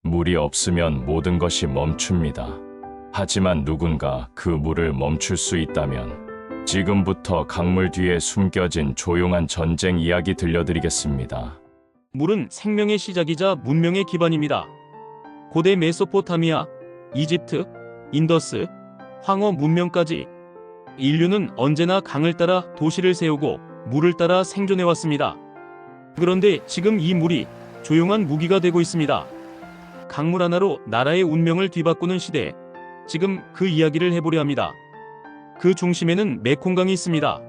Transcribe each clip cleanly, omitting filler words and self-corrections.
물이 없으면 모든 것이 멈춥니다. 하지만 누군가 그 물을 멈출 수 있다면 지금부터 강물 뒤에 숨겨진 조용한 전쟁 이야기 들려드리겠습니다. 물은 생명의 시작이자 문명의 기반입니다. 고대 메소포타미아, 이집트, 인더스, 황허 문명까지 인류는 언제나 강을 따라 도시를 세우고 물을 따라 생존해왔습니다. 그런데 지금 이 물이 조용한 무기가 되고 있습니다. 강물 하나로 나라의 운명을 뒤바꾸는 시대, 지금 그 이야기를 해보려 합니다. 그 중심에는 메콩강이 있습니다.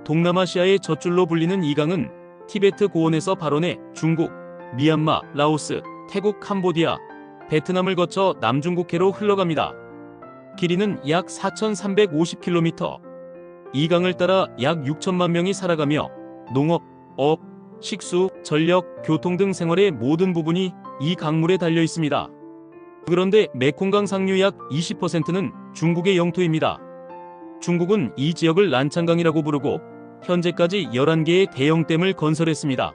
동남아시아의 젖줄로 불리는 이 강은 티베트 고원에서 발원해 중국, 미얀마, 라오스, 태국, 캄보디아, 베트남을 거쳐 남중국해로 흘러갑니다. 길이는 약 4,350km. 이 강을 따라 약 6천만 명이 살아가며 농업, 업, 식수, 전력, 교통 등 생활의 모든 부분이 이 강물에 달려 있습니다. 그런데 메콩강 상류 약 20%는 중국의 영토입니다. 중국은 이 지역을 란창강이라고 부르고 현재까지 11개의 대형 댐을 건설했습니다.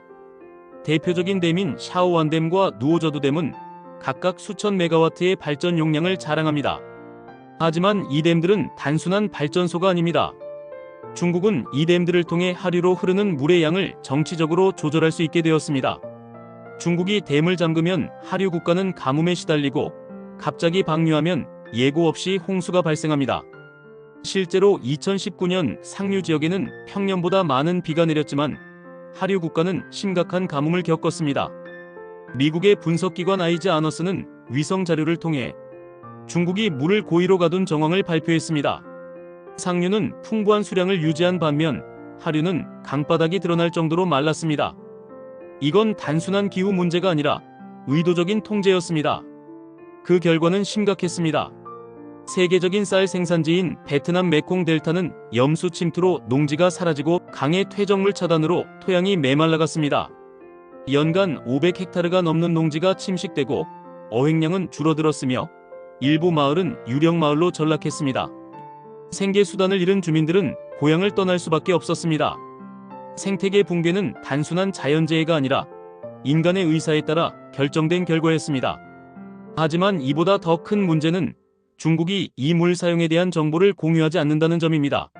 대표적인 댐인 샤오완댐과 누오저두댐은 각각 수천 메가와트의 발전 용량을 자랑합니다. 하지만 이 댐들은 단순한 발전소가 아닙니다. 중국은 이 댐들을 통해 하류로 흐르는 물의 양을 정치적으로 조절할 수 있게 되었습니다. 중국이 댐을 잠그면 하류 국가는 가뭄에 시달리고 갑자기 방류하면 예고 없이 홍수가 발생합니다. 실제로 2019년 상류 지역에는 평년보다 많은 비가 내렸지만 하류 국가는 심각한 가뭄을 겪었습니다. 미국의 분석기관 아이즈 아너스는 위성 자료를 통해 중국이 물을 고의로 가둔 정황을 발표했습니다. 상류는 풍부한 수량을 유지한 반면 하류는 강바닥이 드러날 정도로 말랐습니다. 이건 단순한 기후 문제가 아니라 의도적인 통제였습니다. 그 결과는 심각했습니다. 세계적인 쌀 생산지인 베트남 메콩 델타는 염수 침투로 농지가 사라지고 강의 퇴적물 차단으로 토양이 메말라갔습니다. 연간 500헥타르가 넘는 농지가 침식되고 어획량은 줄어들었으며 일부 마을은 유령마을로 전락했습니다. 생계 수단을 잃은 주민들은 고향을 떠날 수밖에 없었습니다. 생태계 붕괴는 단순한 자연재해가 아니라 인간의 의사에 따라 결정된 결과였습니다. 하지만 이보다 더 큰 문제는 중국이 이 물 사용에 대한 정보를 공유하지 않는다는 점입니다.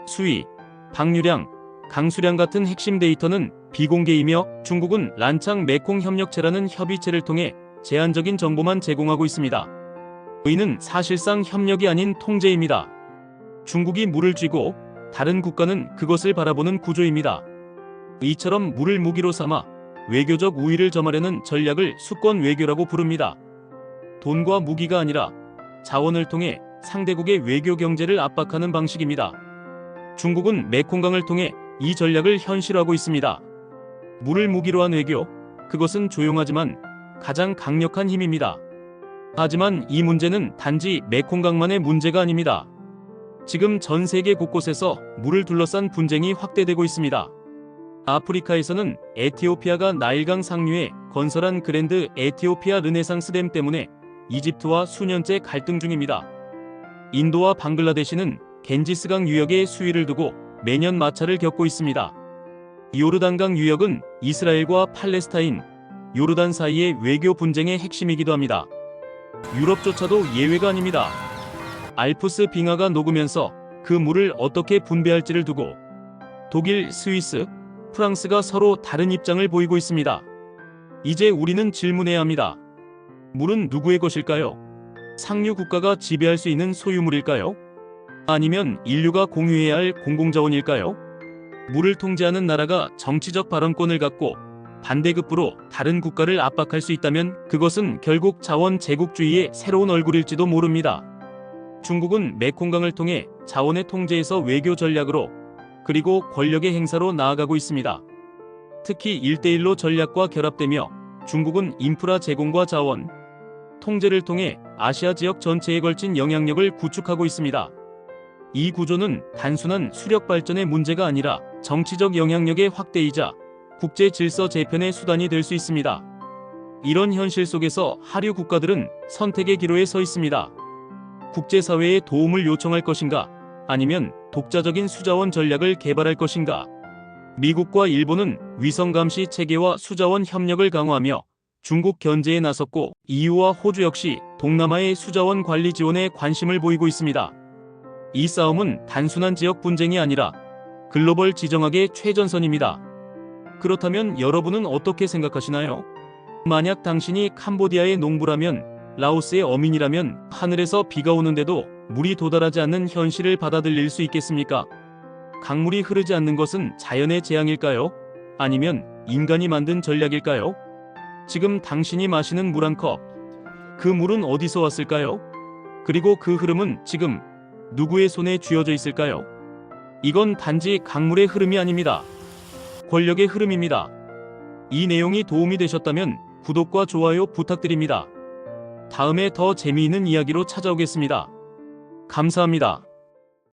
수위, 방류량, 강수량 같은 핵심 데이터는 비공개이며 중국은 란창 메콩 협력체라는 협의체를 통해 제한적인 정보만 제공하고 있습니다. 이는 사실상 협력이 아닌 통제입니다. 중국이 물을 쥐고 다른 국가는 그것을 바라보는 구조입니다. 이처럼 물을 무기로 삼아 외교적 우위를 점하려는 전략을 수권 외교라고 부릅니다. 돈과 무기가 아니라 자원을 통해 상대국의 외교 경제를 압박하는 방식입니다. 중국은 메콩강을 통해 이 전략을 현실화하고 있습니다. 물을 무기로 한 외교, 그것은 조용하지만 가장 강력한 힘입니다. 하지만 이 문제는 단지 메콩강만의 문제가 아닙니다. 지금 전 세계 곳곳에서 물을 둘러싼 분쟁이 확대되고 있습니다. 아프리카에서는 에티오피아가 나일강 상류에 건설한 그랜드 에티오피아 르네상스 댐 때문에 이집트와 수년째 갈등 중입니다. 인도와 방글라데시는 겐지스강 유역에 수위를 두고 매년 마찰을 겪고 있습니다. 요르단강 유역은 이스라엘과 팔레스타인, 요르단 사이의 외교 분쟁의 핵심이기도 합니다. 유럽조차도 예외가 아닙니다. 알프스 빙하가 녹으면서 그 물을 어떻게 분배할지를 두고 독일, 스위스, 프랑스가 서로 다른 입장을 보이고 있습니다. 이제 우리는 질문해야 합니다. 물은 누구의 것일까요? 상류 국가가 지배할 수 있는 소유물일까요? 아니면 인류가 공유해야 할 공공자원일까요? 물을 통제하는 나라가 정치적 발언권을 갖고 반대급부로 다른 국가를 압박할 수 있다면 그것은 결국 자원 제국주의의 새로운 얼굴일지도 모릅니다. 중국은 메콩강을 통해 자원의 통제에서 외교 전략으로 그리고 권력의 행사로 나아가고 있습니다. 특히 1대1로 전략과 결합되며 중국은 인프라 제공과 자원, 통제를 통해 아시아 지역 전체에 걸친 영향력을 구축하고 있습니다. 이 구조는 단순한 수력 발전의 문제가 아니라 정치적 영향력의 확대이자 국제 질서 재편의 수단이 될 수 있습니다. 이런 현실 속에서 하류 국가들은 선택의 기로에 서 있습니다. 국제사회에 도움을 요청할 것인가, 아니면 독자적인 수자원 전략을 개발할 것인가. 미국과 일본은 위성 감시 체계와 수자원 협력을 강화하며 중국 견제에 나섰고 EU와 호주 역시 동남아의 수자원 관리 지원에 관심을 보이고 있습니다. 이 싸움은 단순한 지역 분쟁이 아니라 글로벌 지정학의 최전선입니다. 그렇다면 여러분은 어떻게 생각하시나요? 만약 당신이 캄보디아의 농부라면, 라오스의 어민이라면 하늘에서 비가 오는데도 물이 도달하지 않는 현실을 받아들일 수 있겠습니까? 강물이 흐르지 않는 것은 자연의 재앙일까요? 아니면 인간이 만든 전략일까요? 지금 당신이 마시는 물 한 컵, 그 물은 어디서 왔을까요? 그리고 그 흐름은 지금 누구의 손에 쥐어져 있을까요? 이건 단지 강물의 흐름이 아닙니다. 권력의 흐름입니다. 이 내용이 도움이 되셨다면 구독과 좋아요 부탁드립니다. 다음에 더 재미있는 이야기로 찾아오겠습니다. 감사합니다.